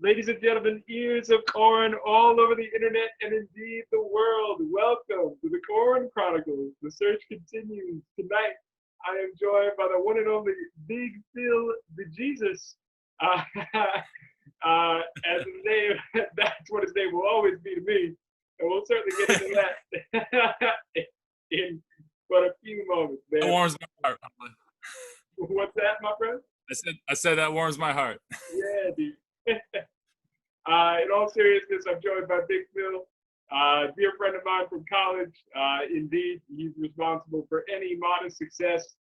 Ladies and gentlemen, ears of corn all over the internet and indeed the world. Welcome to the Corn Chronicles. The search continues. Tonight, I am joined by the one and only Big Phil the Jesus. Uh, as his name, that's what his name will always be to me. And we'll certainly get into that in but a few moments, That man. warms my heart. What's that, my friend? I said that warms my heart. Yeah, dude. In all seriousness, I'm joined by Big Phil, dear friend of mine from college. Indeed, he's responsible for any modest success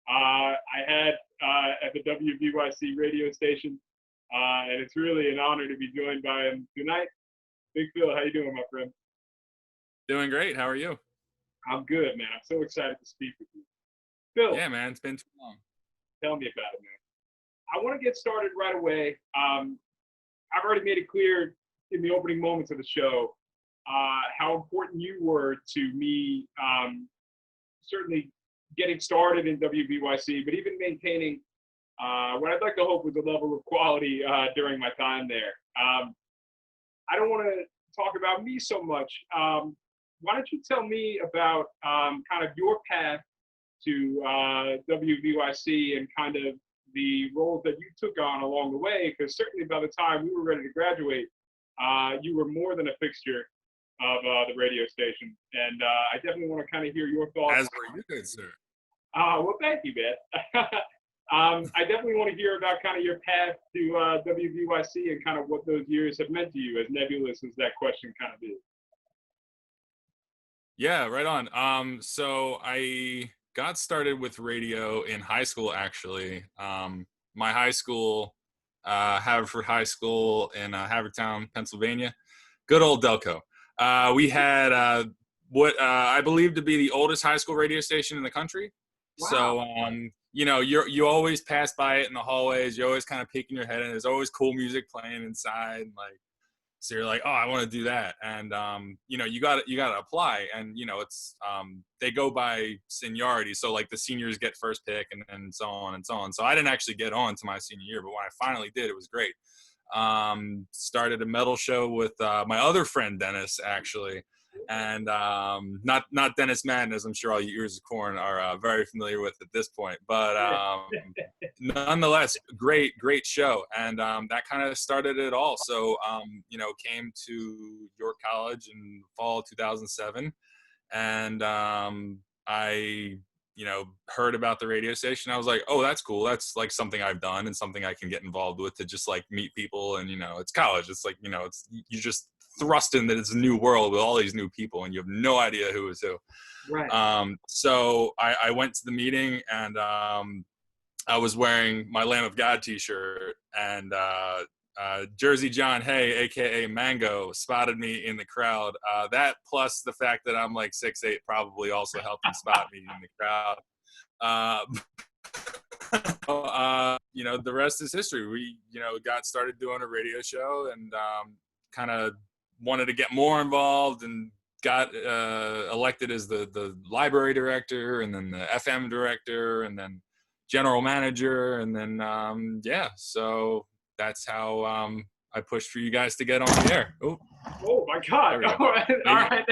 I had at the WVYC radio station, and it's really an honor to be joined by him tonight. Big Phil, how you doing, my friend? Doing great. How are you? I'm good, man. I'm so excited to speak with you. Phil, Yeah, man. It's been too long. tell me about it, man. I want to get started right away. I've already made it clear in the opening moments of the show how important you were to me, certainly getting started in WVYC, but even maintaining what I'd like to hope was a level of quality during my time there. I don't want to talk about me so much. Why don't you tell me about kind of your path to WVYC and kind of the roles that you took on along the way, because certainly by the time we were ready to graduate, you were more than a fixture of the radio station. And I definitely want to kind of hear your thoughts. As were you, good sir. Well, thank you, man. I definitely want to hear about kind of your path to WVYC and kind of what those years have meant to you, as nebulous as that question kind of is. Yeah, right on. So I got started with radio in high school, actually. My high school, Haverford High School in Havertown, Pennsylvania. Good old Delco. We had what I believe to be the oldest high school radio station in the country. Wow. So, you always pass by it in the hallways. You're always kind of peeking your head in. There's always cool music playing inside. So you're like, oh, I want to do that. And, you got to apply. And, it's, they go by seniority. So like the seniors get first pick and so on and so on. So I didn't actually get on to my senior year, but when I finally did, it was great. Started a metal show with my other friend, Dennis, actually. And not Dennis Madden, as I'm sure all you ears of corn are very familiar with at this point. But nonetheless, great show. And that kind of started it all. So, came to York College in fall 2007. And I heard about the radio station. I was like, oh, that's cool. That's like something I've done and something I can get involved with to just like meet people. And, it's college. It's like, it's, you just thrust in that it's a new world with all these new people and you have no idea who is who. Right. So I went to the meeting and I was wearing my Lamb of God t-shirt and Jersey John Hay, aka Mango, spotted me in the crowd. That plus the fact that I'm like 6'8" probably also helped him spot me in the crowd. The rest is history. We, got started doing a radio show and kind of wanted to get more involved and got elected as the library director and then the FM director and then general manager. And then, so that's how I pushed for you guys to get on the air. Oh my God. All right.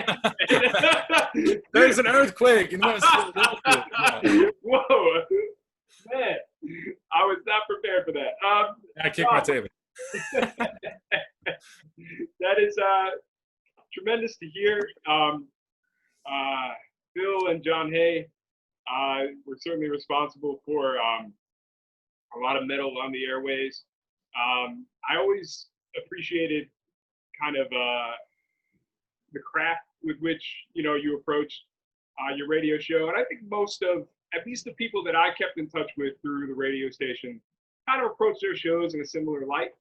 There's an earthquake. Whoa. Man, I was not prepared for that. I kicked my table. That is tremendous to hear. Bill and John Hay were certainly responsible for a lot of metal on the airways. I always appreciated kind of the craft with which you approached your radio show, and I think most of, at least the people that I kept in touch with through the radio station, kind of approached their shows in a similar light.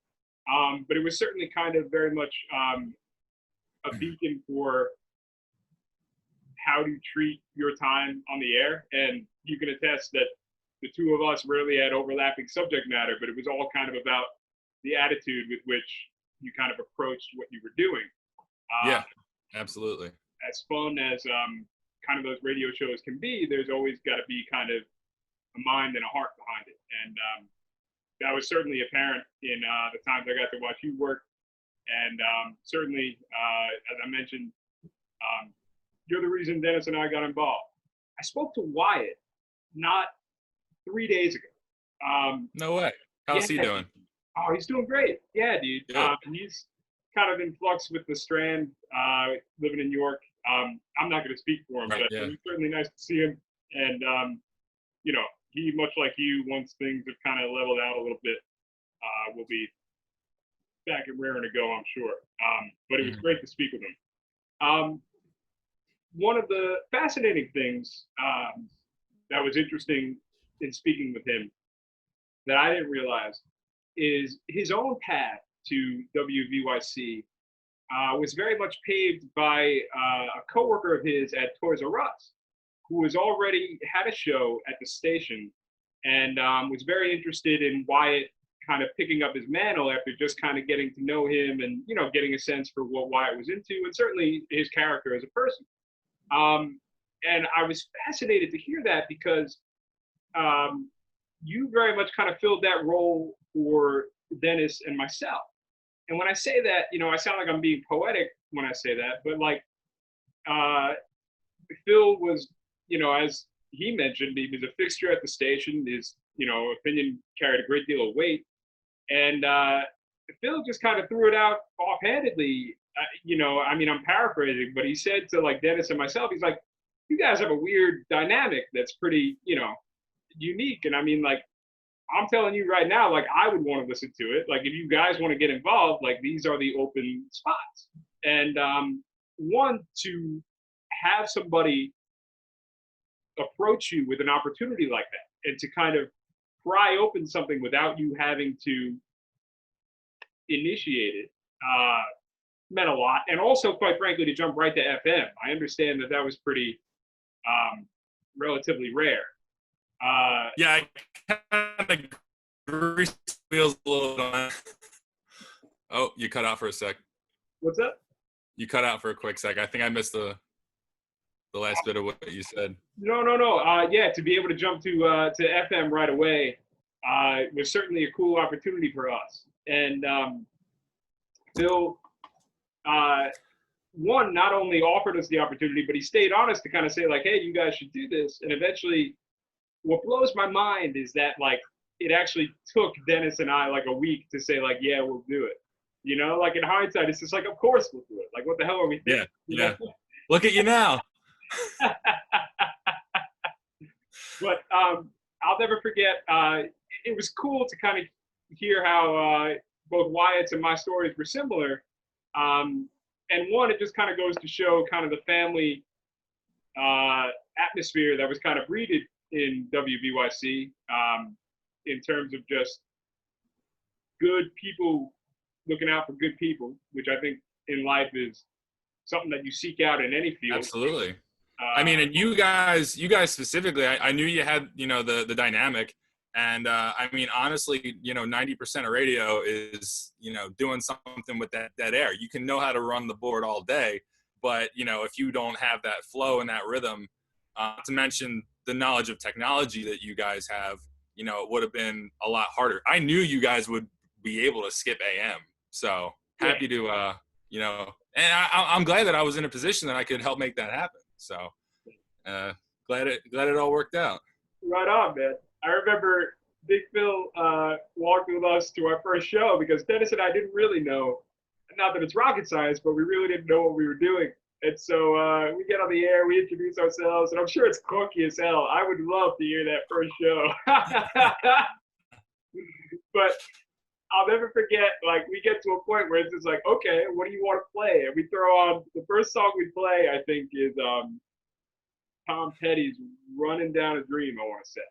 But it was certainly kind of very much a beacon for how to treat your time on the air, and you can attest that the two of us rarely had overlapping subject matter, but it was all kind of about the attitude with which you kind of approached what you were doing. Yeah, absolutely. As fun as kind of those radio shows can be, there's always got to be kind of a mind and a heart behind it. And that was certainly apparent in the times I got to watch you work. And certainly, as I mentioned, you're the reason Dennis and I got involved. I spoke to Wyatt not 3 days ago. No way. How's he doing? Oh, he's doing great. Yeah, dude. Good. He's kind of in flux with the Strand, living in York. I'm not going to speak for him, Right, but yeah. it was certainly nice to see him. And, you know, he, much like you, once things have kind of leveled out a little bit, will be back and raring to go, I'm sure. But it was great to speak with him. One of the fascinating things that was interesting in speaking with him that I didn't realize is his own path to WVYC was very much paved by a coworker of his at Toys R Us, who was already had a show at the station and was very interested in Wyatt kind of picking up his mantle after just kind of getting to know him and, you know, getting a sense for what Wyatt was into and certainly his character as a person. And I was fascinated to hear that because you very much kind of filled that role for Dennis and myself. And when I say that, you know, I sound like I'm being poetic when I say that, but like Phil was, you know, as he mentioned, he was a fixture at the station. His, you know, opinion carried a great deal of weight. And Phil just kind of threw it out offhandedly. You know, I mean, I'm paraphrasing, but he said to like Dennis and myself, he's like, you guys have a weird dynamic that's pretty, you know, unique. And I mean, like, I'm telling you right now, like, I would want to listen to it. Like, if you guys want to get involved, like, these are the open spots. And one, to have somebody approach you with an opportunity like that and to kind of pry open something without you having to initiate it meant a lot. And also, quite frankly, to jump right to FM. I understand that that was pretty relatively rare. Yeah, I kind of grease wheels a little bit on that. Oh, you cut out for a sec. What's up? You cut out for a quick sec. I think I missed the last bit of what you said. No. Yeah, to be able to jump to FM right away was certainly a cool opportunity for us. And Phil, one, not only offered us the opportunity, but he stayed honest to kind of say like, hey, you guys should do this. And eventually, what blows my mind is that like it actually took Dennis and I like a week to say like, yeah, we'll do it. You know, like in hindsight, it's just like, of course we'll do it. Like, what the hell are we thinking? Yeah. Look at you now. But I'll never forget. It was cool to kind of hear how both Wyatt's and my stories were similar. And one, it just kind of goes to show kind of the family atmosphere that was kind of breeded in WVYC in terms of just good people looking out for good people, which I think in life is something that you seek out in any field. Absolutely. I mean, and you guys specifically, I knew you had, you know, the dynamic. And I mean, honestly, you know, 90% of radio is, you know, doing something with that air. You can know how to run the board all day, but, you know, if you don't have that flow and that rhythm, not to mention the knowledge of technology that you guys have, you know, it would have been a lot harder. I knew you guys would be able to skip AM. So happy to, you know, and I'm glad that I was in a position that I could help make that happen. So glad it all worked out. Right on, man. I remember Big Phil walked with us to our first show because Dennis and I didn't really know, not that it's rocket science, but we really didn't know what we were doing. And so we get on the air, we introduce ourselves, and I'm sure it's clunky as hell. I would love to hear that first show. But I'll never forget, like, we get to a point where it's just like, okay, what do you want to play? And we throw on, the first song we play, I think, is Tom Petty's Running Down a Dream, I want to say.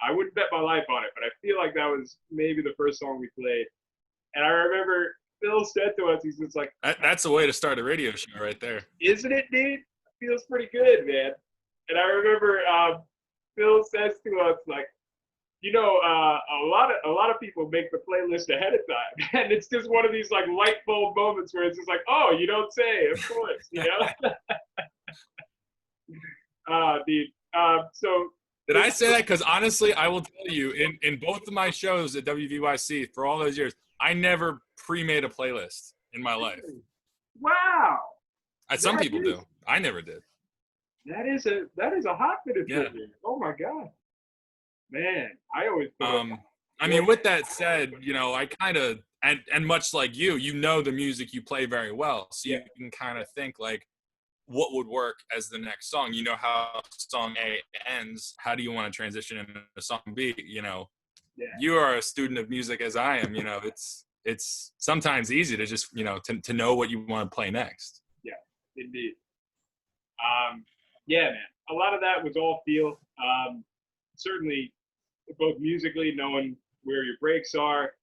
I wouldn't bet my life on it, but I feel like that was maybe the first song we played. And I remember Phil said to us, he's just like, that's a way to start a radio show right there. Isn't it, dude? It feels pretty good, man. And I remember Phil says to us, like, you know, a lot of people make the playlist ahead of time. And it's just one of these like light bulb moments where it's just like, oh, you don't say, of course, you know? Dude. So Did I say that? Because honestly, I will tell you, in both of my shows at WVYC for all those years, I never pre-made a playlist in my life. Wow. Some That people is- do. I never did. That is a hotbit of Yeah. trivia. Oh my god, man! I always put I mean, with that said, you know, I kind of and much like you know the music you play very well, so you can kind of think like, what would work as the next song? You know how song A ends. How do you want to transition into song B? You know, you are a student of music as I am. You know, it's sometimes easy to just to know what you want to play next. Yeah, indeed. Yeah, man. A lot of that was all feel. Certainly, both musically, knowing where your breaks are,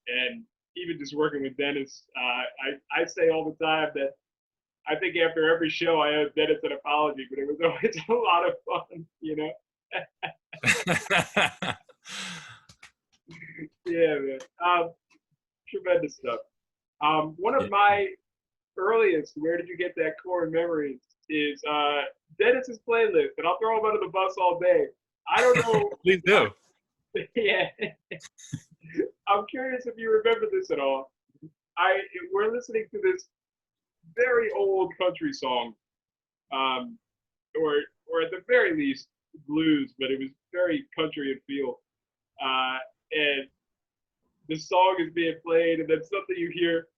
and even just working with Dennis. I say all the time that I think after every show I owe Dennis an apology, but it was always a lot of fun, you know? Yeah, man. Tremendous stuff. One of my earliest "Where did you get that corn" memories is Dennis's playlist, and I'll throw him under the bus all day. I don't know. Please do. Yeah. I'm curious if you remember this at all. We're listening to this very old country song, or at the very least blues, but it was very country and feel. And the song is being played, and then something you hear,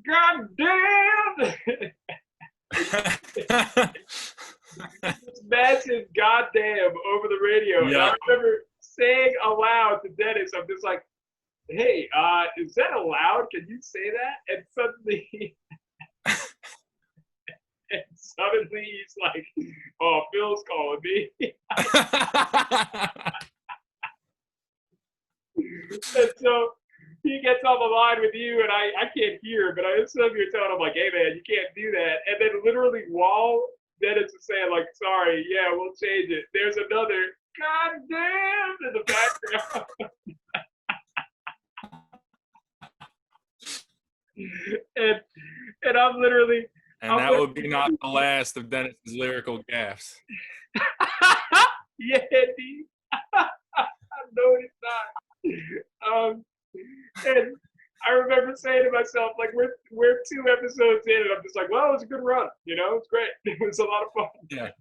"God damn!" This massive "goddamn" over the radio. And I remember saying aloud to Dennis, I'm just like, "Hey, is that allowed? Can you say that?" And suddenly, he's like, "Oh, Phil's calling me." And so he gets on the line with you, and I can't hear, but I assume you're telling him like, "Hey, man, you can't do that." And then literally while Dennis is saying like, "Sorry, yeah, we'll change it," there's another "God damn" in the background. and I'm literally. And that would be not the last of Dennis's lyrical gaffes. Yeah, indeed. No, it's not. And I remember saying to myself, like, we're 2 episodes in, and I'm just like, well, it was a good run. You know, it's great. It was a lot of fun. Yeah.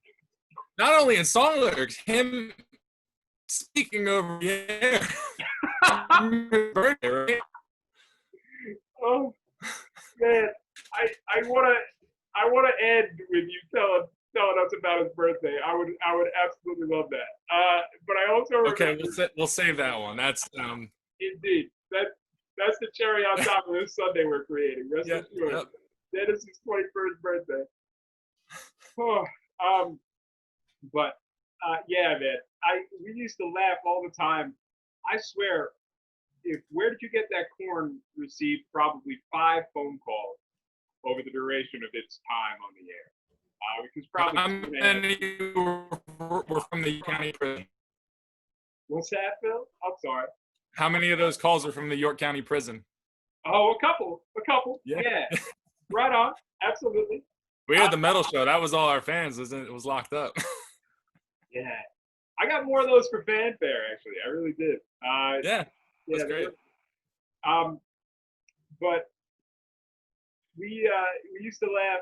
Not only in song lyrics, him speaking over the air. Birthday, right? Oh man, I wanna end with you telling us about his birthday. I would absolutely love that. But I also remember, we'll save that one. That's indeed that's the cherry on top of this Sunday we're creating. Rest assured. Yep. Dennis's 21st birthday. Oh, but yeah, man. We used to laugh all the time. I swear, "Where did you get that corn" received probably 5 phone calls over the duration of its time on the air. Which is probably how many were from the York County prison? What's that, Phil? I'm sorry. How many of those calls are from the York County prison? Oh, a couple. Yeah. Right on. Absolutely. We had the metal show. That was all our fans. It was locked up. Yeah. I got more of those for fanfare, actually. I really did. Yeah. That's great. But we used to laugh.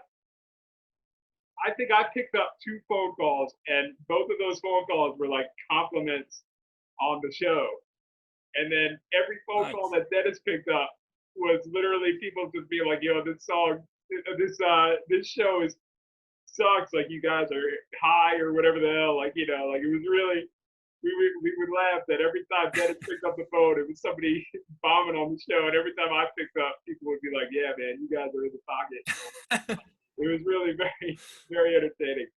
I think I picked up 2 phone calls, and both of those phone calls were like compliments on the show. And then every phone call that Dennis picked up was literally people just being like, "Yo, this song, this show sucks. Like, you guys are high," or whatever the hell. Like, you know, like, it was really. We would laugh that every time Dennis picked up the phone, it was somebody bombing on the show, and every time I picked up, people would be like, "Yeah, man, you guys are in the pocket." It was really very, very entertaining.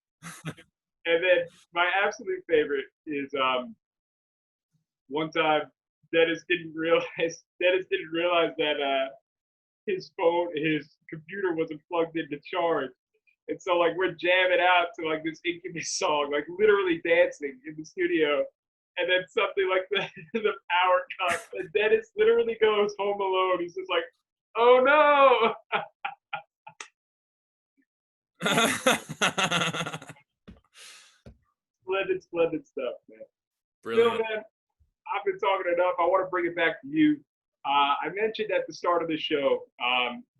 And then my absolute favorite is one time Dennis didn't realize that his computer wasn't plugged into charge. And so, like, we're jamming out to like this Incubus song, like literally dancing in the studio, and then something like the power cuts, and Dennis literally goes home alone. He's just like, "Oh no!" Splendid stuff, man. Brilliant. Bill, man, I've been talking enough. I want to bring it back to you. I mentioned at the start of the show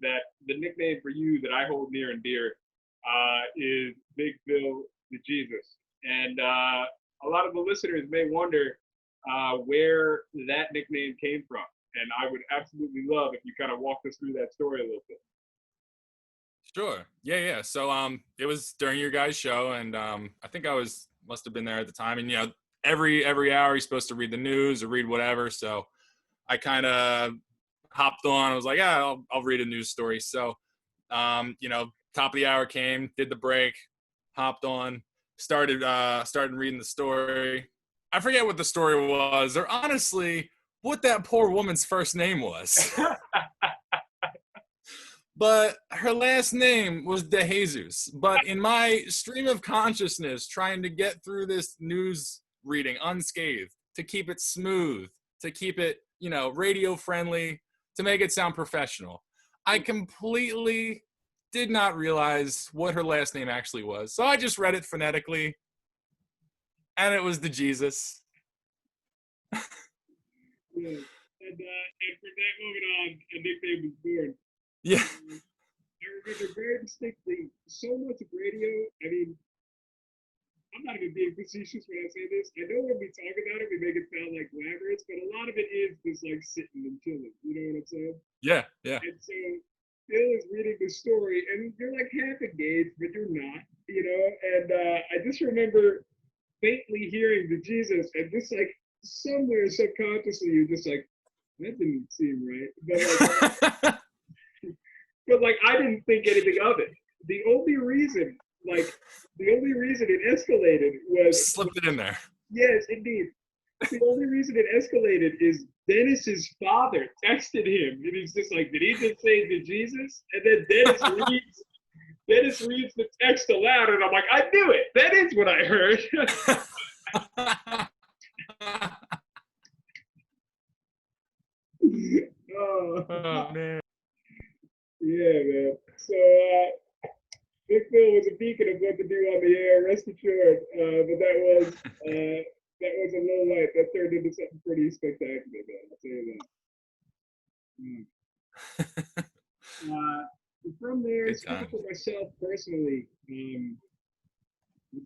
that the nickname for you that I hold near and dear is Big Bill the Jesus. And a lot of the listeners may wonder where that nickname came from. And I would absolutely love if you kind of walked us through that story a little bit. Sure. Yeah. So it was during your guys' show, and I think I must have been there at the time. And every hour you're supposed to read the news or read whatever. So I kind of hopped on. I was like, yeah, I'll read a news story. So top of the hour came, did the break, hopped on, started reading the story. I forget what the story was, or honestly, what that poor woman's first name was. But her last name was De Jesus. But in my stream of consciousness, trying to get through this news reading unscathed, to keep it smooth, to keep it, radio friendly, to make it sound professional, I completely did not realize what her last name actually was. So I just read it phonetically, and it was De Jesus. Yeah. And from that moment on, a nickname was born. Yeah. I remember very distinctly so much of radio. I mean, I'm not even being facetious when I say this. I know when we talk about it, we make it sound like glamorous, but a lot of it is just like sitting and chilling. You know what I'm saying? Yeah. And so Bill is reading the story, and you're like half engaged, but you're not, And I just remember faintly hearing the Jesus, and just like somewhere subconsciously, you're just like, that didn't seem right. But like I didn't think anything of it. The only reason it escalated was slipped it in there. Yes, indeed. The only reason it escalated is Dennis's father texted him, and he's just like, "Did he just say to Jesus?" And then Dennis reads the text aloud, and I'm like, "I knew it. That is what I heard." Oh man. Yeah, man. So Big Phil was a beacon of what to do on the air, rest assured. But that was a low light that turned into something pretty spectacular, man. I'll tell you that. From there, speaking for myself personally, I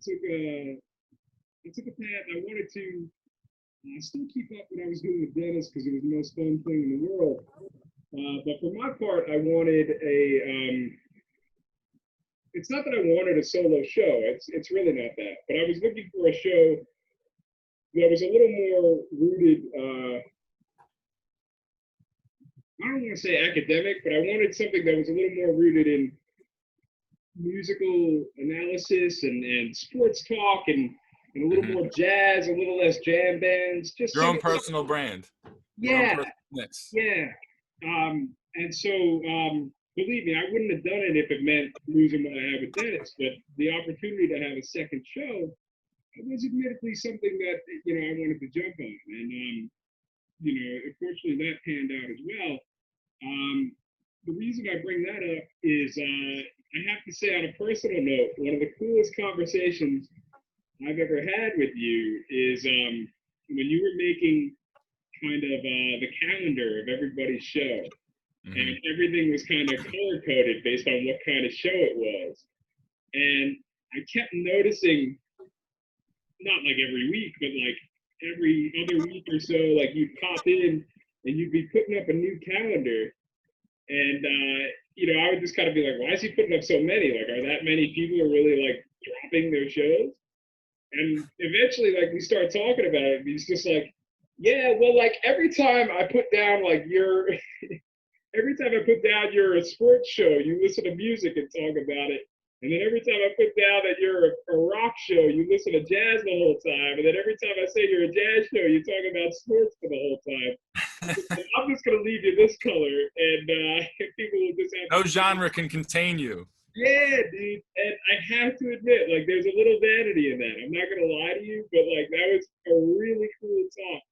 took a path. I wanted to still keep up what I was doing with Dennis because it was the most fun thing in the world. But for my part, I wanted it's not that I wanted a solo show. It's really not that. But I was looking for a show that was a little more rooted. I don't want to say academic, but I wanted something that was a little more rooted in musical analysis and sports talk and a little more jazz, a little less jam bands. Just your own personal brand. Yeah. Yeah. And so, believe me, I wouldn't have done it if it meant losing what I had with Dennis. But the opportunity to have a second show was admittedly something that I wanted to jump on, and unfortunately that panned out as well. The reason I bring that up is I have to say, on a personal note, one of the coolest conversations I've ever had with you is when you were making kind of the calendar of everybody's show. And everything was kind of color-coded based on what kind of show it was. And I kept noticing, not like every week, but like every other week or so, like you'd pop in and you'd be putting up a new calendar. And, I would just kind of be like, why is he putting up so many? Like, are that many people are really like dropping their shows? And eventually, like, we start talking about it, and he's just like, yeah, well, like every time I put down like every time I put down you're a sports show, you listen to music and talk about it. And then every time I put down that you're a rock show, you listen to jazz the whole time. And then every time I say you're a jazz show, you talk about sports for the whole time. I'm just going to leave you this color, and people will just have no genre can contain you. Yeah, dude. And I have to admit, like, there's a little vanity in that. I'm not going to lie to you, but, like, that was a really cool talk.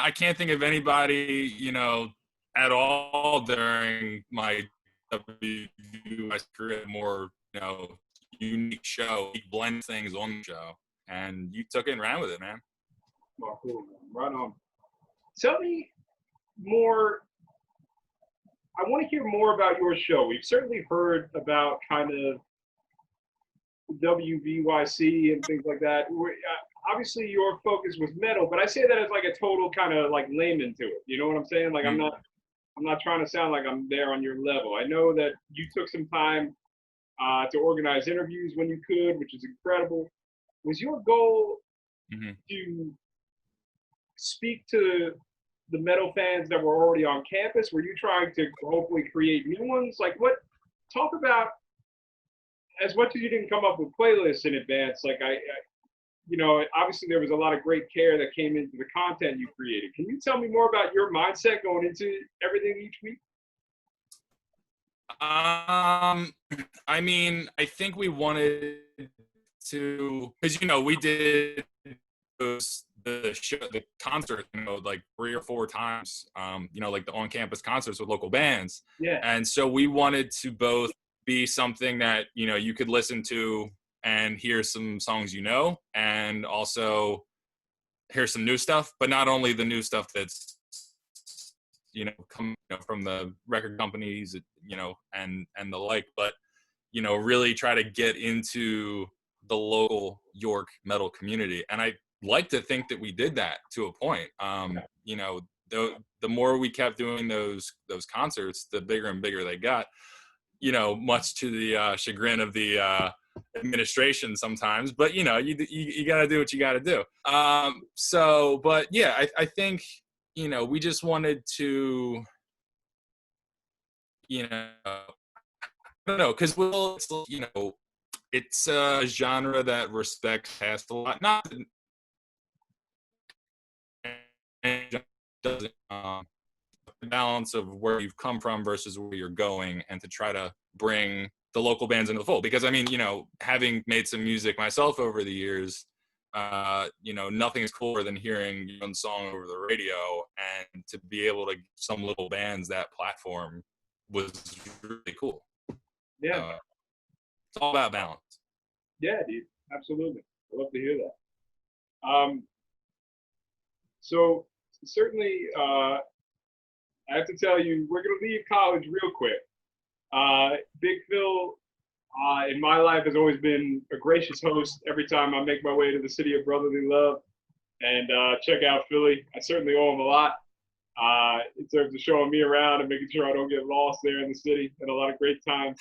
I can't think of anybody, at all during my WVU career more, unique show. He blends things on the show. and you took it and ran with it, man. Oh, cool, man. Right on. Tell me more. I want to hear more about your show. We've certainly heard about kind of WVYC and things like that. Obviously, your focus was metal, but I say that as like a total kind of like layman to it. You know what I'm saying? Like I'm not trying to sound like I'm there on your level. I know that you took some time to organize interviews when you could, which is incredible. Was your goal to speak to the metal fans that were already on campus? Were you trying to hopefully create new ones? Like what, talk about, as much as you didn't come up with playlists in advance, like I you know, obviously there was a lot of great care that came into the content you created. Can you tell me more about your mindset going into everything each week? I mean, I think we wanted to, because, you know, we did the concert, you know, like 3 or 4 times, you know, like the on-campus concerts with local bands. Yeah. And so we wanted to both be something that, you know, you could listen to and hear some songs, you know, and also hear some new stuff, but not only the new stuff that's, you know, come, you know, from the record companies, you know, and the like, but, you know, really try to get into the local York metal community. And I like to think that we did that to a point. You know, the more we kept doing those concerts, the bigger and bigger they got, you know, much to the chagrin of the administration sometimes, but you know, you got to do what you got to do. So, but yeah, I think, you know, we just wanted to, you know, I don't know, because you know, it's a genre that respects past a lot. Not that doesn't the balance of where you've come from versus where you're going, and to try to bring the local bands into the fold. Because I mean, you know, having made some music myself over the years, you know, nothing is cooler than hearing your own song over the radio, and to be able to give some little bands that platform was really cool. Yeah. It's all about balance. Yeah, dude. Absolutely. I love to hear that. So certainly, I have to tell you, we're going to leave college real quick. Big Phil, in my life, has always been a gracious host every time I make my way to the city of brotherly love and check out Philly. I certainly owe him a lot in terms of showing me around and making sure I don't get lost there in the city. Had a lot of great times.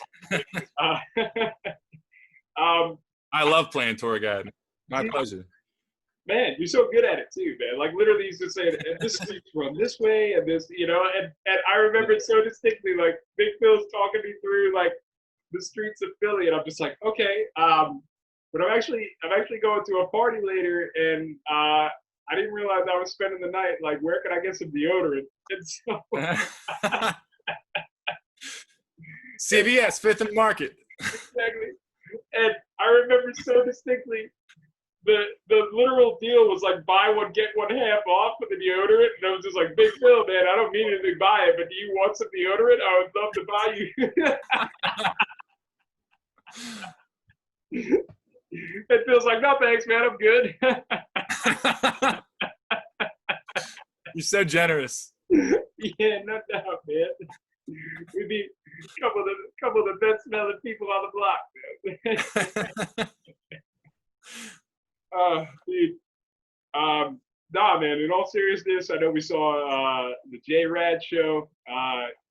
I love playing tour guide. My pleasure. Man, you're so good at it too, man. Like literally, he's just saying, and this street's run this way, and this, you know, and I remember it so distinctly, like Big Phil's talking me through like the streets of Philly, and I'm just like, okay, but I'm actually going to a party later, and I didn't realize I was spending the night. Like, where can I get some deodorant? And so, CVS, Fifth and Market. Exactly, and I remember so distinctly. The literal deal was like buy one get one half off for the deodorant, and I was just like, Big Phil, man, I don't mean anything by it, but do you want some deodorant? I would love to buy you. And Phil's like, no thanks, man, I'm good. You're so generous. Yeah, no doubt, man. We'd be a couple of the best smelling people on the block, man. Dude. Nah, man, in all seriousness, I know we saw the J-Rad show.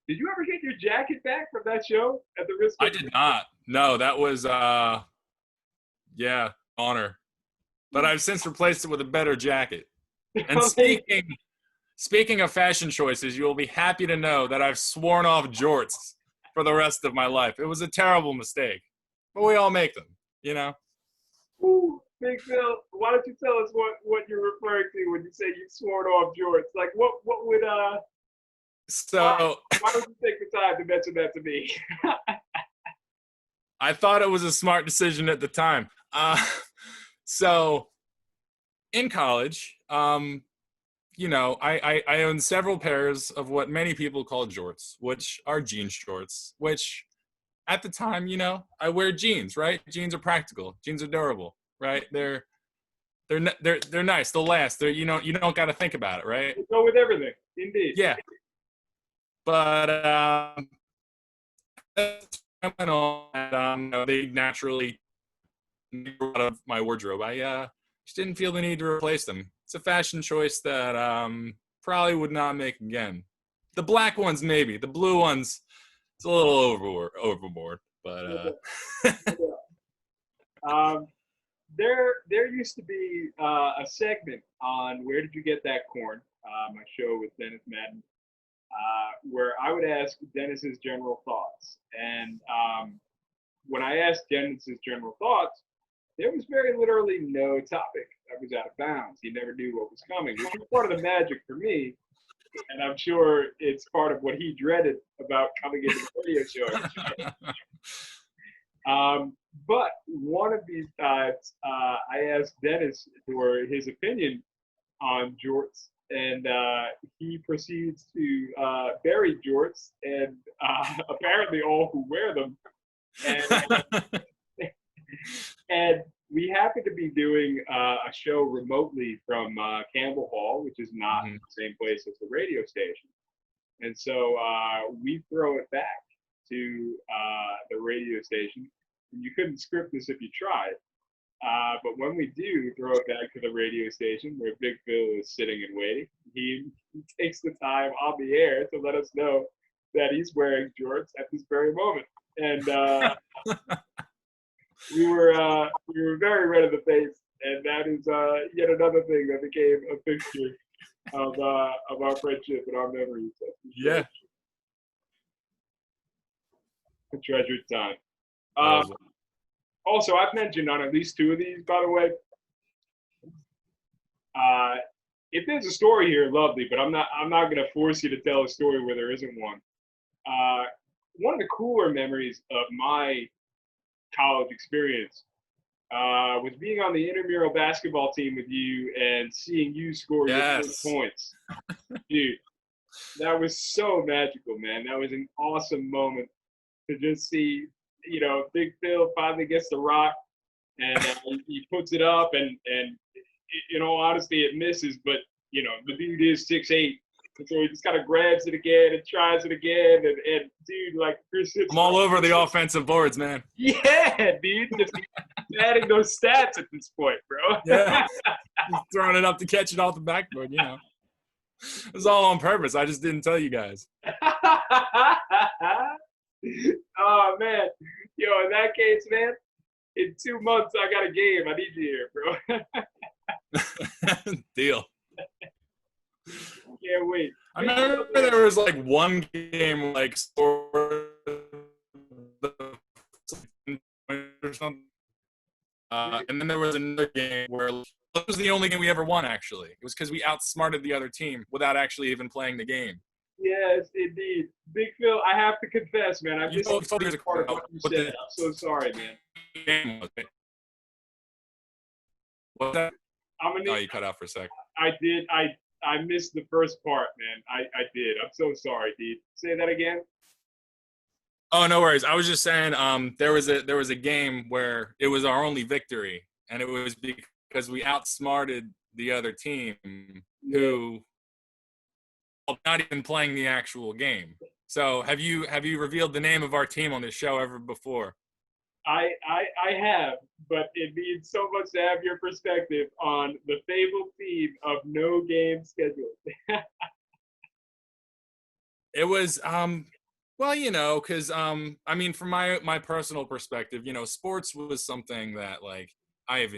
Did you ever get your jacket back from that show at the risk of— I did not. No, that was, yeah, honor. But I've since replaced it with a better jacket. And speaking of fashion choices, you will be happy to know that I've sworn off jorts for the rest of my life. It was a terrible mistake, but we all make them, you know? Ooh, Big Phil, why don't you tell us what you're referring to when you say you sworn off jorts? Like, what would, So why don't you take the time to mention that to me? I thought it was a smart decision at the time. So in college, you know, I own several pairs of what many people call jorts, which are jean shorts, which at the time, you know, I wear jeans, right? Jeans are practical. Jeans are durable, right? They're They're nice. They'll last. You don't got to think about it, right? They go with everything, indeed. Yeah. But as time went on, and, they naturally grew out of my wardrobe. I just didn't feel the need to replace them. It's a fashion choice that probably would not make again. The black ones, maybe. The blue ones, it's a little overboard. But there used to be a segment on Where Did You Get That Corn? My show with Dennis Madden, where I would ask Dennis's general thoughts. And when I asked Dennis's general thoughts, there was very literally no topic that was out of bounds. He never knew what was coming, which was part of the magic for me. And I'm sure it's part of what he dreaded about coming into the radio show. But one of these times, I asked Dennis for his opinion on jorts, and he proceeds to bury jorts, and apparently all who wear them. And we happen to be doing a show remotely from Campbell Hall, which is not the same place as the radio station. And so we throw it back to the radio station. And you couldn't script this if you tried. But when we do throw it back to the radio station where Big Phil is sitting and waiting, he takes the time on the air to let us know that he's wearing jorts at this very moment. And we were very red in the face, and that is yet another thing that became a fixture of our friendship and our memories. Yeah, a treasured time. Also, I've mentioned on at least two of these, by the way. If there's a story here, lovely, but I'm not going to force you to tell a story where there isn't one. One of the cooler memories of my college experience was being on the intramural basketball team with you and seeing you score your first points. Dude, that was so magical, man. That was an awesome moment to just see, Big Phil finally gets the rock, and he puts it up, and in all honesty, it misses, but, the dude is 6'8", and so he just kind of grabs it again and tries it again, and dude, like, I'm all over the offensive boards, man. Yeah, dude, just adding those stats at this point, bro. Yeah, just throwing it up to catch it off the backboard, It was all on purpose. I just didn't tell you guys. Oh, man. Yo, in that case, man, in 2 months, I got a game. I need you here, bro. Deal. Can't wait. I remember there was like one game, like scored or something, and then there was another game where it was the only game we ever won. Actually, it was because we outsmarted the other team without actually even playing the game. Yes, indeed. Big Phil, I have to confess, man. I just part of what you said. I'm so sorry, man. What's that? You cut out for a sec. I did. I missed the first part, man. I did. I'm so sorry, dude. Say that again. Oh, no worries. I was just saying, there was a game where it was our only victory, and it was because we outsmarted the other team, who not even playing the actual game. So, have you revealed the name of our team on this show ever before? I have, but it means so much to have your perspective on the fabled theme of no game schedule. It was well, because I mean, from my personal perspective, sports was something that, like, I have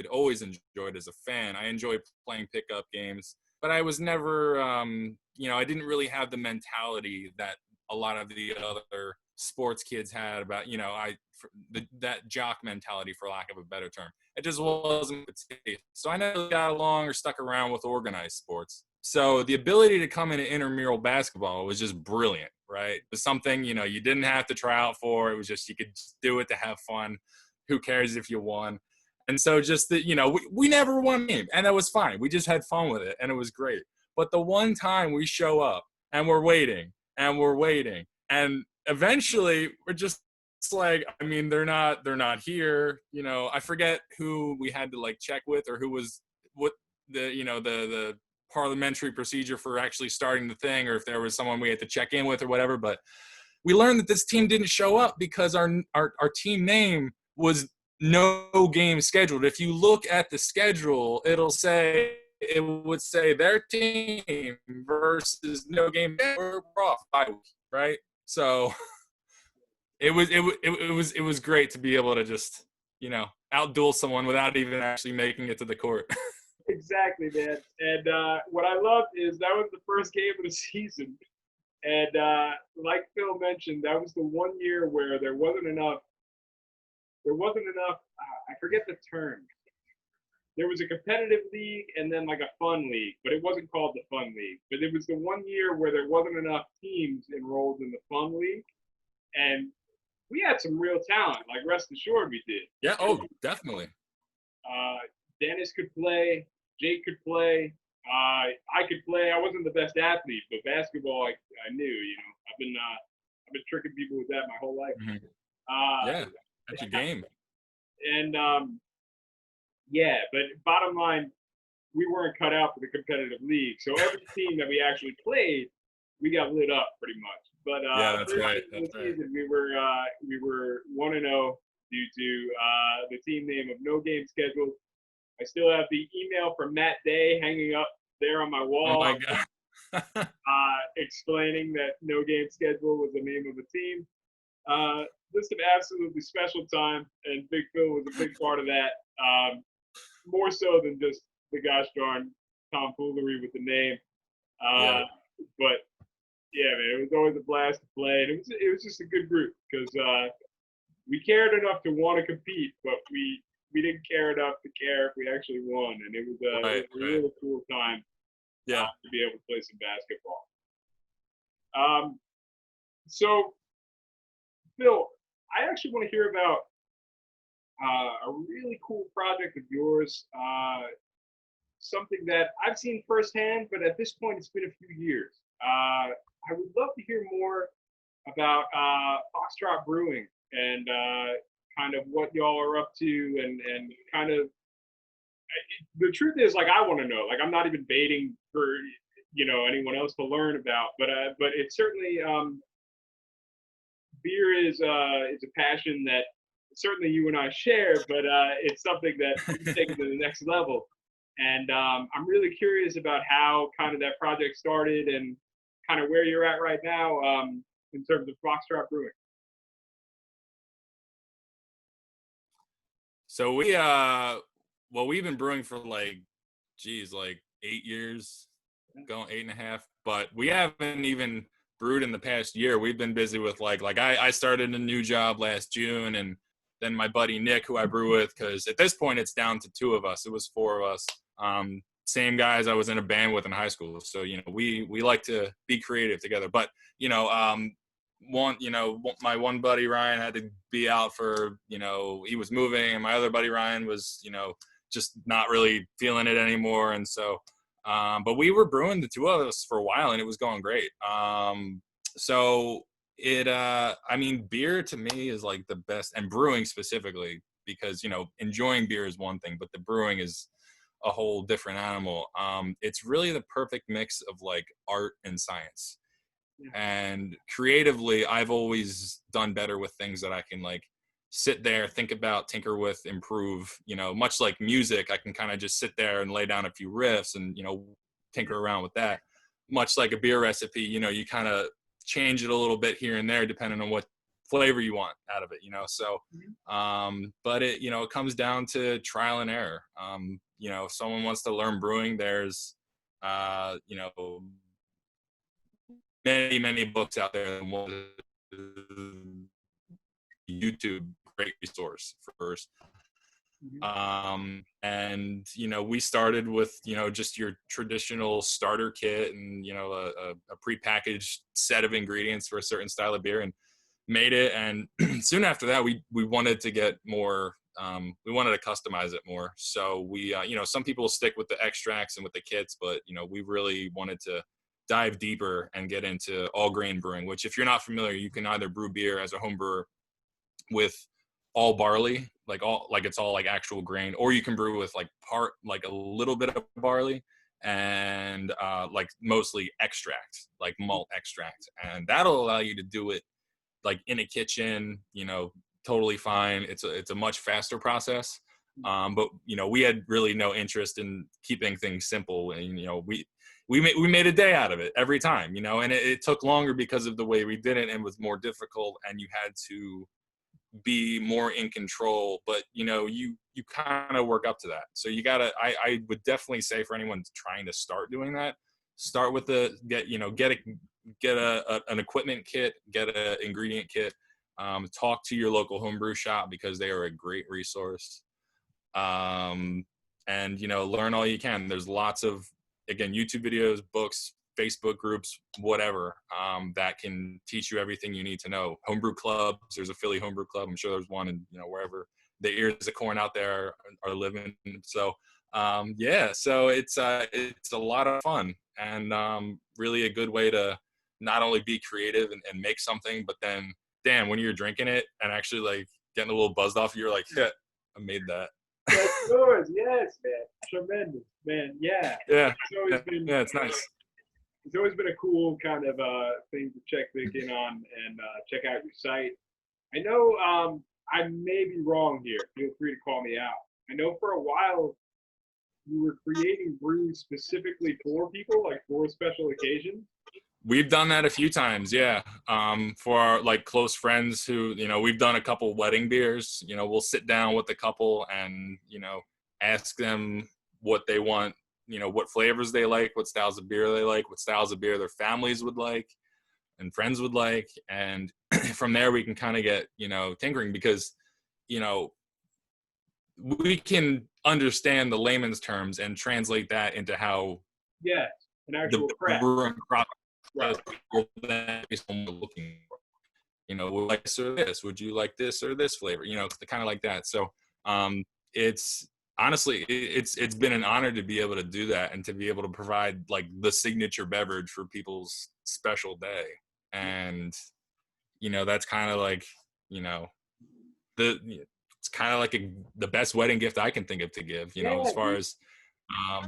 always enjoyed as a fan. I enjoy playing pickup games, but I was never I didn't really have the mentality that a lot of the other sports kids had about, that jock mentality, for lack of a better term. It just wasn't the case. So I never got along or stuck around with organized sports. So the ability to come into intramural basketball was just brilliant, right? It was something, you didn't have to try out for. It was just, you could just do it to have fun. Who cares if you won? And so just that, we never won a game, and that was fine. We just had fun with it, and it was great. But the one time we show up and we're waiting, and eventually we're just like, I mean, they're not here. You know, I forget who we had to like check with or who was what the the parliamentary procedure for actually starting the thing, or if there was someone we had to check in with or whatever. But we learned that this team didn't show up because our team name was no game scheduled. If you look at the schedule, it would say their team versus no game. We're off by week, right? So it was great to be able to just outduel someone without even actually making it to the court. Exactly, man. And what I loved is that was the first game of the season. And like Phil mentioned, that was the one year where there wasn't enough. I forget the term. There was a competitive league and then like a fun league, but it wasn't called the fun league. But it was the one year where there wasn't enough teams enrolled in the fun league, and we had some real talent. Like rest assured, we did. Yeah. Oh, definitely. Dennis could play. Jake could play. I could play. I wasn't the best athlete, but basketball, I knew. I've been tricking people with that my whole life. Mm-hmm. Yeah, that's your game. And yeah, but bottom line, we weren't cut out for the competitive league. So every team that we actually played, we got lit up pretty much. But yeah, that's right. That's right. season, we were 1-0 due to the team name of no game scheduled. I still have the email from Matt Day hanging up there on my wall. Oh my God. Explaining that no game schedule was the name of the team. Just an absolutely special time, and Big Phil was a big part of that. More so than just the gosh darn tomfoolery with the name. Yeah. But yeah, man, it was always a blast to play, and it was just a good group because we cared enough to want to compete, but we didn't care enough to care if we actually won, and it was a really cool time. Yeah, to be able to play some basketball. So, Phil, I actually want to hear about a really cool project of yours, something that I've seen firsthand, but at this point, it's been a few years. I would love to hear more about Foxtrot Brewing and kind of what y'all are up to, and kind of the truth is, like, I want to know. Like, I'm not even baiting for anyone else to learn about, but it's certainly beer is a passion that certainly you and I share, but it's something that we've taken to the next level. And I'm really curious about how kind of that project started and kind of where you're at right now in terms of Foxtrot Brewing. So we've been brewing for like 8 years, going 8.5, but we haven't even brewed in the past year. We've been busy with like I started a new job last June, and then my buddy Nick, who I brew with, because at this point it's down to 2 of us. It was 4 of us. Same guys I was in a band with in high school. So, we like to be creative together. But, my one buddy Ryan had to be out for, he was moving, and my other buddy Ryan was, just not really feeling it anymore. And so, but we were brewing, the 2 of us, for a while, and it was going great. So beer to me is like the best, and brewing specifically, because, enjoying beer is one thing, but the brewing is a whole different animal. It's really the perfect mix of like art and science. Yeah. And creatively, I've always done better with things that I can like sit there, think about, tinker with, improve. Much like music, I can kind of just sit there and lay down a few riffs and tinker around with that. Much like a beer recipe, you kind of change it a little bit here and there depending on what flavor you want out of it. So but it comes down to trial and error. If someone wants to learn brewing, there's many books out there, and YouTube, great resource first. And we started with just your traditional starter kit and a prepackaged set of ingredients for a certain style of beer, and made it. And soon after that, we wanted to get more. We wanted to customize it more. So we some people stick with the extracts and with the kits, but we really wanted to dive deeper and get into all grain brewing, which, if you're not familiar, you can either brew beer as a home brewer with all barley, like it's all like actual grain, or you can brew with like a little bit of barley and like mostly extract, like malt extract, and that'll allow you to do it like in a kitchen, totally fine. It's a much faster process. But we had really no interest in keeping things simple, and we made a day out of it every time, and it took longer because of the way we did it and was more difficult, and you had to be more in control, but you kind of work up to that. So you gotta, I would definitely say for anyone trying to start doing that, start with get an equipment kit, get an ingredient kit, talk to your local homebrew shop because they are a great resource. And learn all you can. There's lots of, again, YouTube videos, books, Facebook groups, whatever, that can teach you everything you need to know. Homebrew clubs, there's a Philly homebrew club. I'm sure there's one in wherever the ears of corn out there are living. So yeah, so it's a lot of fun, and really a good way to not only be creative and make something, but then damn, when you're drinking it and actually like getting a little buzzed off, you're like, yeah, I made that. That's yours, yes, man. Tremendous, man. Yeah. Yeah. It's always been, yeah, it's nice. It's always been a cool kind of thing to check back in on and check out your site. I know I may be wrong here. Feel free to call me out. I know for a while you were creating brews specifically for people, like for special occasions. We've done that a few times, yeah. For our like close friends who, we've done a couple wedding beers. We'll sit down with the couple and, ask them what they want, what flavors they like, what styles of beer they like, what styles of beer their families would like and friends would like. And from there we can kind of get, tinkering, because, we can understand the layman's terms and translate that into how an actual craft. Right. Looking for, would like this or this? Would you like this or this flavor? Kind of like that. So, it's honestly, it's been an honor to be able to do that and to be able to provide like the signature beverage for people's special day. And, that's kind of like, it's kind of like the best wedding gift I can think of to give. As far as, I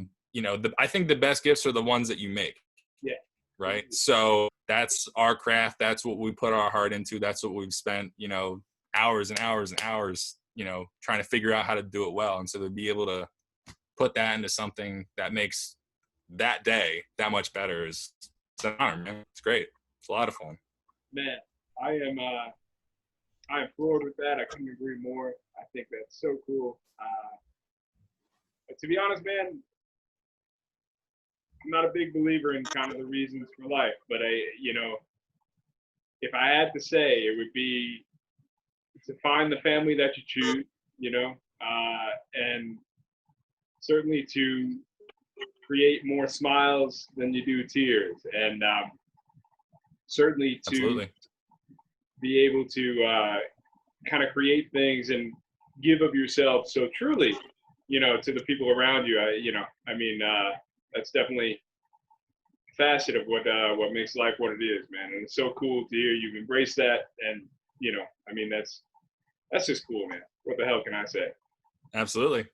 think the best gifts are the ones that you make. Yeah. Right. So that's our craft. That's what we put our heart into. That's what we've spent, hours and hours and hours, trying to figure out how to do it well. And so to be able to put that into something that makes that day that much better it's an honor, man. It's great. It's a lot of fun. Man, I am floored with that. I couldn't agree more. I think that's so cool. But to be honest, man, I'm not a big believer in kind of the reasons for life, but if I had to say, it would be to find the family that you choose, and certainly to create more smiles than you do tears, and certainly to Absolutely. be able to kind of create things and give of yourself so truly, to the people around you. That's definitely a facet of what makes life what it is, man. And it's so cool to hear you've embraced that. And, that's just cool, man. What the hell can I say? Absolutely.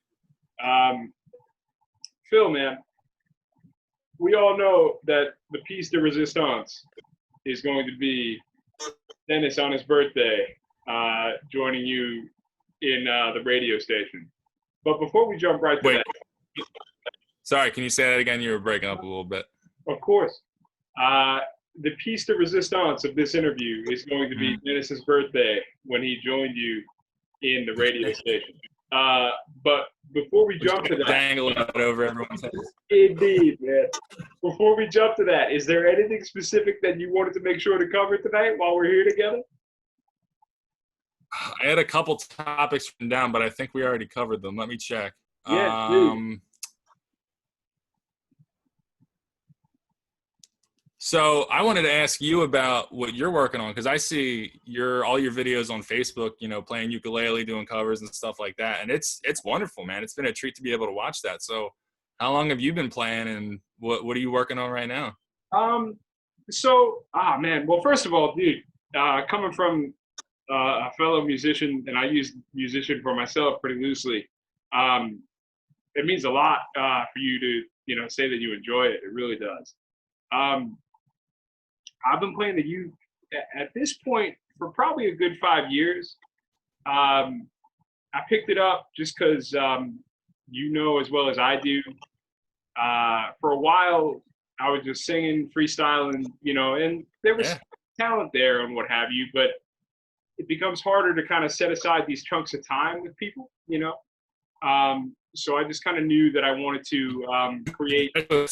Phil, man, we all know that the piece de resistance is going to be Dennis on his birthday, joining you in the radio station. But before we jump right to that. Sorry, can you say that again? You were breaking up a little bit. Of course. The piece de resistance of this interview is going to be Dennis's birthday when he joined you in the radio station. But before we jump to that, dangling it over everyone's head. Indeed, man. Before we jump to that, is there anything specific that you wanted to make sure to cover tonight while we're here together? I had a couple topics written down, but I think we already covered them. Let me check. Yeah, So I wanted to ask you about what you're working on, because I see all your videos on Facebook, playing ukulele, doing covers and stuff like that. And it's wonderful, man. It's been a treat to be able to watch that. So how long have you been playing, and what are you working on right now? Man. Well, first of all, dude, coming from a fellow musician, and I use musician for myself pretty loosely. It means a lot for you to, say that you enjoy it. It really does. Um, I've been playing the uke at this point for probably a good 5 years. Um, I picked it up just because you know as well as I do. For a while, I was just singing, freestyling, and there was Yeah. talent there and what have you, but it becomes harder to kind of set aside these chunks of time with people. So I just kind of knew that I wanted to create. So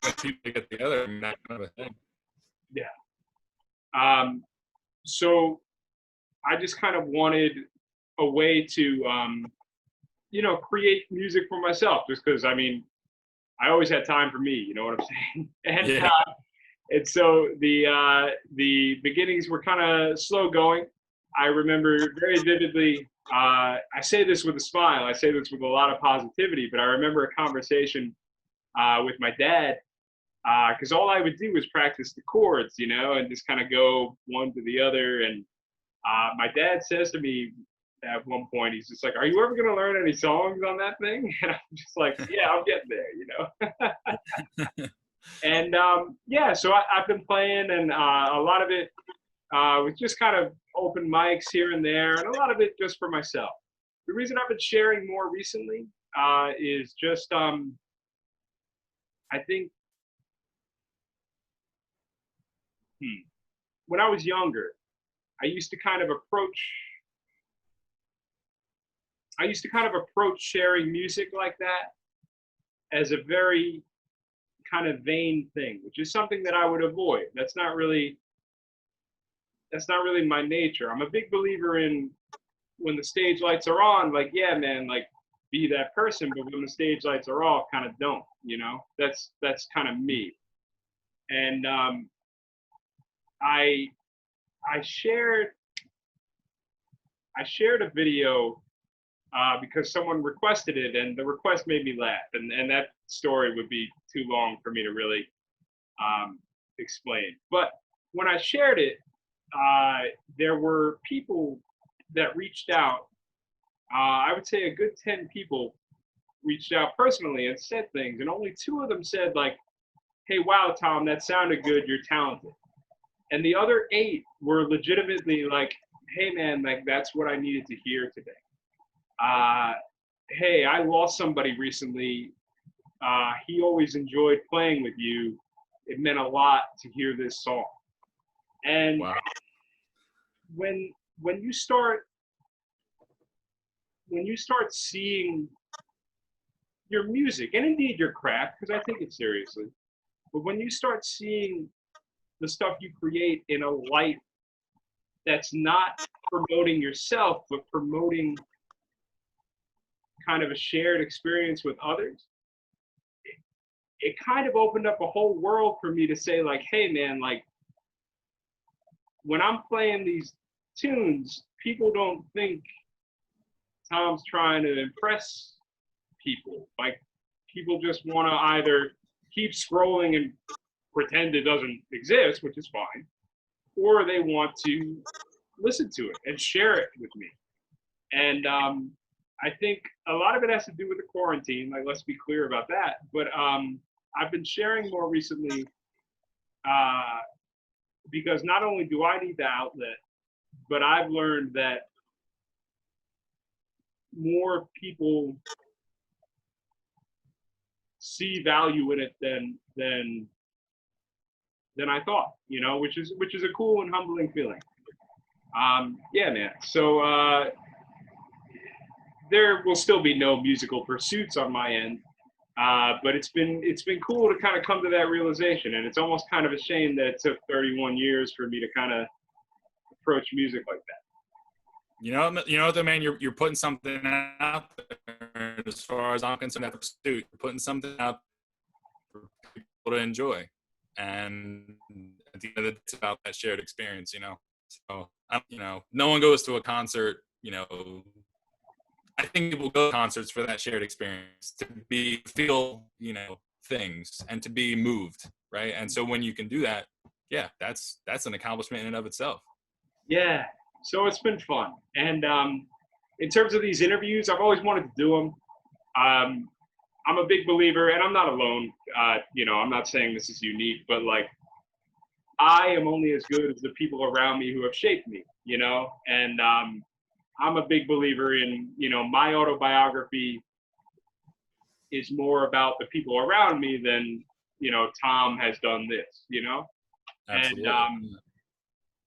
when people get together, I mean, that kind of a thing. Yeah. Um, so I just kind of wanted a way to, create music for myself, just because, I mean, I always had time for me, you know what I'm saying? Yeah. And so the beginnings were kind of slow going. I remember very vividly. I say this with a smile. I say this with a lot of positivity. But I remember a conversation with my dad, because all I would do was practice the chords, and just kind of go one to the other. And my dad says to me at one point, he's just like, "Are you ever going to learn any songs on that thing?" And I'm just like, "Yeah, I'm getting there." And yeah, so I've been playing, and a lot of it was just kind of open mics here and there, and a lot of it just for myself. The reason I've been sharing more recently is just I think when I was younger, I used to kind of approach sharing music like that as a very kind of vain thing, which is something that I would avoid. That's not really my nature. I'm a big believer in when the stage lights are on, like, yeah, man, like be that person, but when the stage lights are off, kind of don't. That's kind of me. And I I shared a video because someone requested it, and the request made me laugh, and that story would be too long for me to really explain. But when I shared it, there were people that reached out. I would say a good 10 people reached out personally and said things, and only two of them said, like, "Hey, wow, Tom, that sounded good. You're talented." And the other eight were legitimately like, "Hey, man, like that's what I needed to hear today. Uh, hey, I lost somebody recently. He always enjoyed playing with you. It meant a lot to hear this song." And Wow. when when you start seeing your music and indeed your craft, because I take it seriously, but when you start seeing the stuff you create in a light that's not promoting yourself, but promoting kind of a shared experience with others, it kind of opened up a whole world for me to say, like, hey, man, like when I'm playing these tunes, people don't think Tom's trying to impress people. Like, people just want to either keep scrolling and pretend it doesn't exist, which is fine, or they want to listen to it and share it with me. And I think a lot of it has to do with the quarantine. Like, let's be clear about that. But I've been sharing more recently uh, because not only do I need the outlet, but I've learned that more people see value in it than I thought. Which is a cool and humbling feeling. Yeah, man. So there will still be no musical pursuits on my end, but it's been cool to kind of come to that realization, and it's almost kind of a shame that it took 31 years for me to kind of approach music like that. You know, the man, you're putting something out there. As far as I'm concerned, that pursuit, you're putting something out for people to enjoy, and at the end of the day, it's about that shared experience. So no one goes to a concert. I think people go to concerts for that shared experience, to feel things and to be moved, right? And so when you can do that, yeah, that's an accomplishment in and of itself. Yeah. So it's been fun. And in terms of these interviews, I've always wanted to do them. I'm a big believer, and I'm not alone. I'm not saying this is unique, but like, I am only as good as the people around me who have shaped me, and I'm a big believer in, my autobiography is more about the people around me than, Tom has done this. And Absolutely.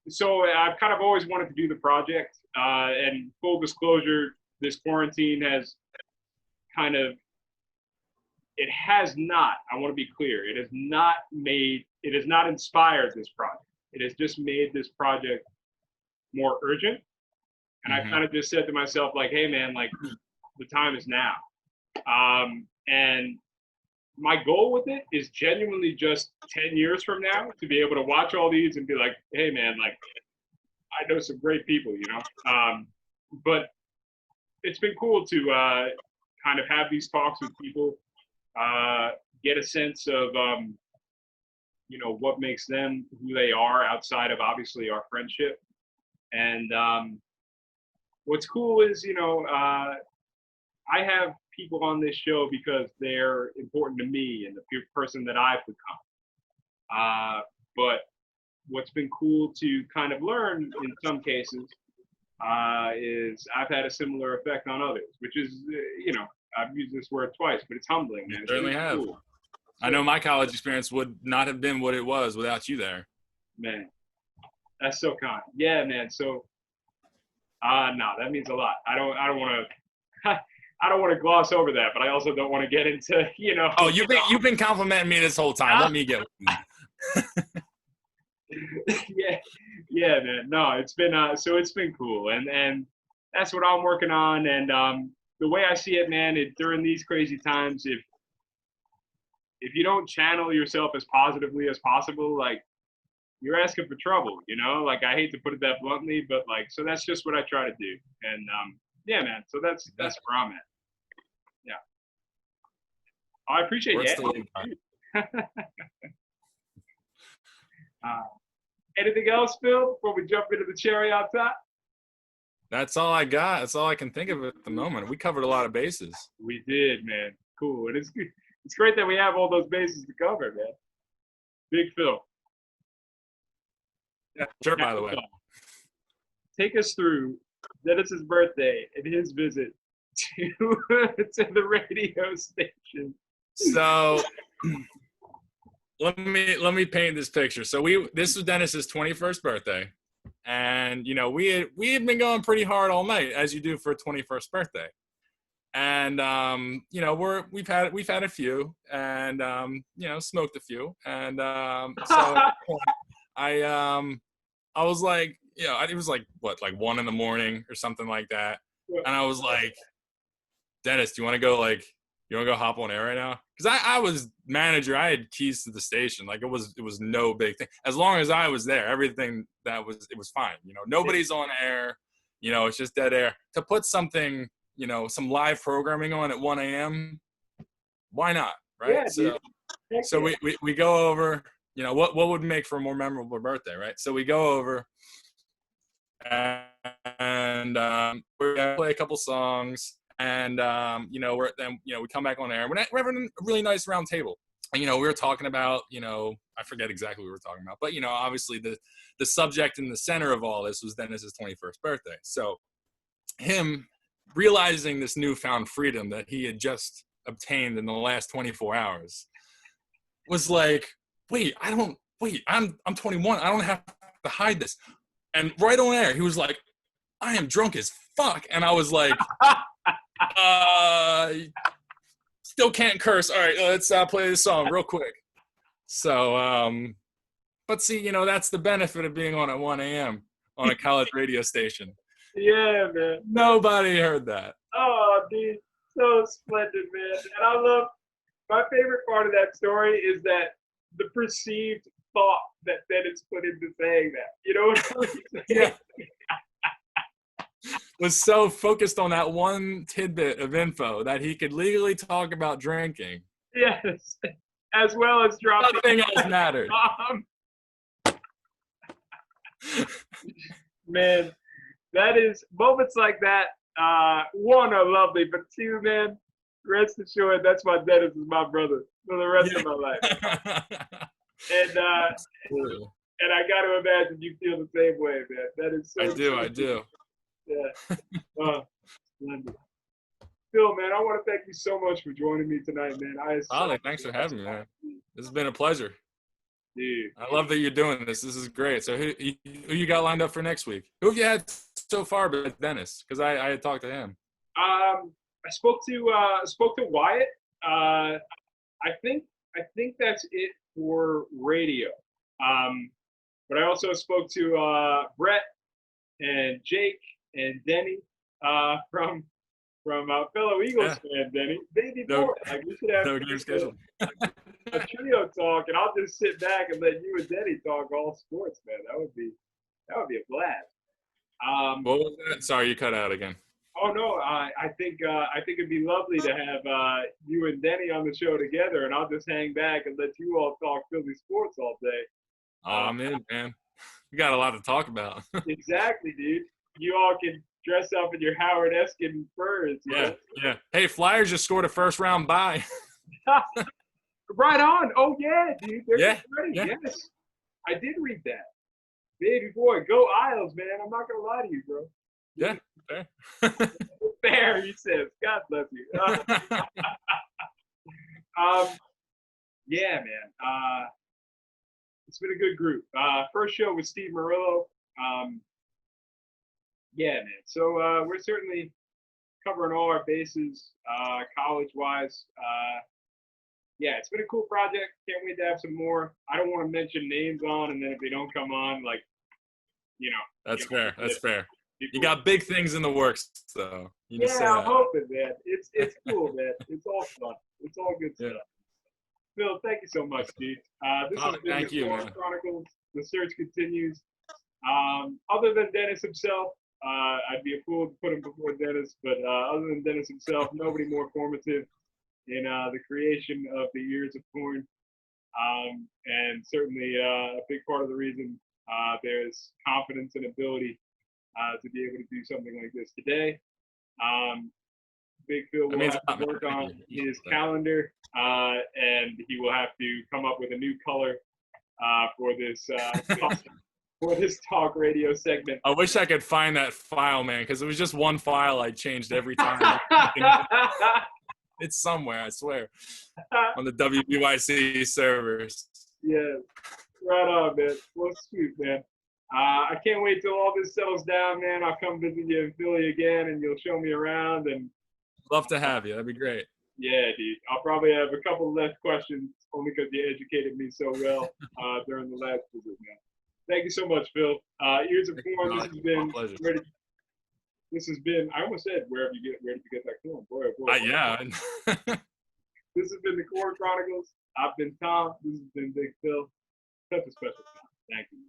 so I've kind of always wanted to do the project. And full disclosure, this quarantine has kind of, it has not, I want to be clear, it has not inspired this project. It has just made this project more urgent. And I kind of just said to myself, like, hey man, like, the time is now. And my goal with it is genuinely just 10 years from now to be able to watch all these and be like, hey man, like, I know some great people, but it's been cool to kind of have these talks with people, get a sense of, what makes them who they are outside of obviously our friendship. And what's cool is, I have people on this show because they're important to me and the person that I've become. But what's been cool to kind of learn in some cases is I've had a similar effect on others, which is, I've used this word twice, but it's humbling, man. You certainly have. Cool. I know my college experience would not have been what it was without you there. Man, that's so kind. Yeah, man. So, no, that means a lot. I don't want to. I don't want to gloss over that, but I also don't want to get into, Oh, you've been complimenting me this whole time. Let me get. yeah, man. No, it's been so it's been cool, and that's what I'm working on. And the way I see it, man, during these crazy times, if you don't channel yourself as positively as possible, like, you're asking for trouble, Like, I hate to put it that bluntly, but like, so that's just what I try to do. And yeah, man. So that's where I'm at. Yeah. I appreciate it. Anything else, Phil, before we jump into the cherry on top? That's all I got. That's all I can think of at the moment. We covered a lot of bases. We did, man. Cool. And it's great that we have all those bases to cover, man. Big Phil. Yeah, sure, by the way. Take us through Dennis's birthday and his visit to the radio station. So let me paint this picture. So this was Dennis's 21st birthday, and we had been going pretty hard all night, as you do for a 21st birthday. And we've had a few, and smoked a few, and so I was like, it was like what, like 1 a.m. or something like that, and I was like, Dennis, do you want to go hop on air right now? Because I was manager, I had keys to the station, like it was no big thing. As long as I was there, everything it was fine. Nobody's on air, it's just dead air. To put something, some live programming on at 1 a.m., why not, right? Yeah, so we go over, what would make for a more memorable birthday, right? So we go over, and we're gonna play a couple songs, and we come back on air. We're having a really nice round table. And, we were talking about, I forget exactly what we were talking about, but obviously the subject in the center of all this was Dennis's 21st birthday. So him realizing this newfound freedom that he had just obtained in the last 24 hours was like, I'm 21. I don't have to hide this. And right on air, he was like, I am drunk as fuck. And I was like, still can't curse. All right, let's play this song real quick. So, but see, that's the benefit of being on at 1 a.m. on a college radio station. Yeah, man. Nobody heard that. Oh, dude, so splendid, man. And I love, my favorite part of that story is that the perceived thought that Dennis put into saying that. You know what I mean? Yeah. Was so focused on that one tidbit of info that he could legally talk about drinking. Yes, as well as dropping. Nothing else mattered. Man, That is moments like that. One are lovely, but two, man, rest assured, that's my Dennis is my brother for the rest of my life. And Absolutely. and I got to imagine you feel the same way, man. That is so. I do. Yeah. Splendid. Phil, man, I want to thank you so much for joining me tonight, man. Ollie, thanks for having me, man. This has been a pleasure. Dude. I love that you're doing this. This is great. So who you got lined up for next week? Who have you had so far besides Dennis? Because I had talked to him. I spoke to Wyatt. I think that's it for radio. But I also spoke to Brett and Jake and Denny from fellow Eagles fan Denny. Baby boy, like we should have a trio talk, and I'll just sit back and let you and Denny talk all sports, man. That would be a blast. What was that? Sorry, you cut out again. Oh no, I think it'd be lovely to have you and Denny on the show together, and I'll just hang back and let you all talk Philly sports all day. Oh, I'm in, man. We got a lot to talk about. Exactly, dude. You all can dress up in your Howard Eskin furs. Yeah. Hey, Flyers just scored a first-round bye. Right on. Oh yeah, dude. They're ready. Yeah. Yes, I did read that. Baby boy, go Isles, man. I'm not gonna lie to you, bro. Yeah, fair. Fair, he says. God bless you. Yeah, man. It's been a good group. First show with Steve Murillo. Yeah, man. So we're certainly covering all our bases, college-wise. Yeah, it's been a cool project. Can't wait to have some more. I don't want to mention names on, and then if they don't come on, like, That's fair. That's fair. You got big things in the works, though. I'm hoping, man. It's cool, man. It's all fun. It's all good stuff. Phil, thank you so much, dude. This has been the Chronicles. The search continues. Other than Dennis himself, I'd be a fool to put him before Dennis, but other than Dennis himself, nobody more formative in the creation of the Ears of Corn. And certainly a big part of the reason there's confidence and ability to be able to do something like this today. Big Phil will have to work on his calendar, and he will have to come up with a new color for this talk radio segment. I wish I could find that file, man, because it was just one file I changed every time. It's somewhere, I swear, on the WBYC servers. Yeah, right on, man. Well, sweet, man. I can't wait till all this settles down, man. I'll come visit you in Philly again, and you'll show me around. And love to have you. That'd be great. Yeah, dude. I'll probably have a couple less questions, only because you educated me so well during the last visit, man. Thank you so much, Phil. Ears of Corn. This has been ready. This has been. I almost said where did you get that corn? Boy. Yeah. This has been the Corn Chronicles. I've been Tom. This has been Big Phil. Such a special time. Thank you.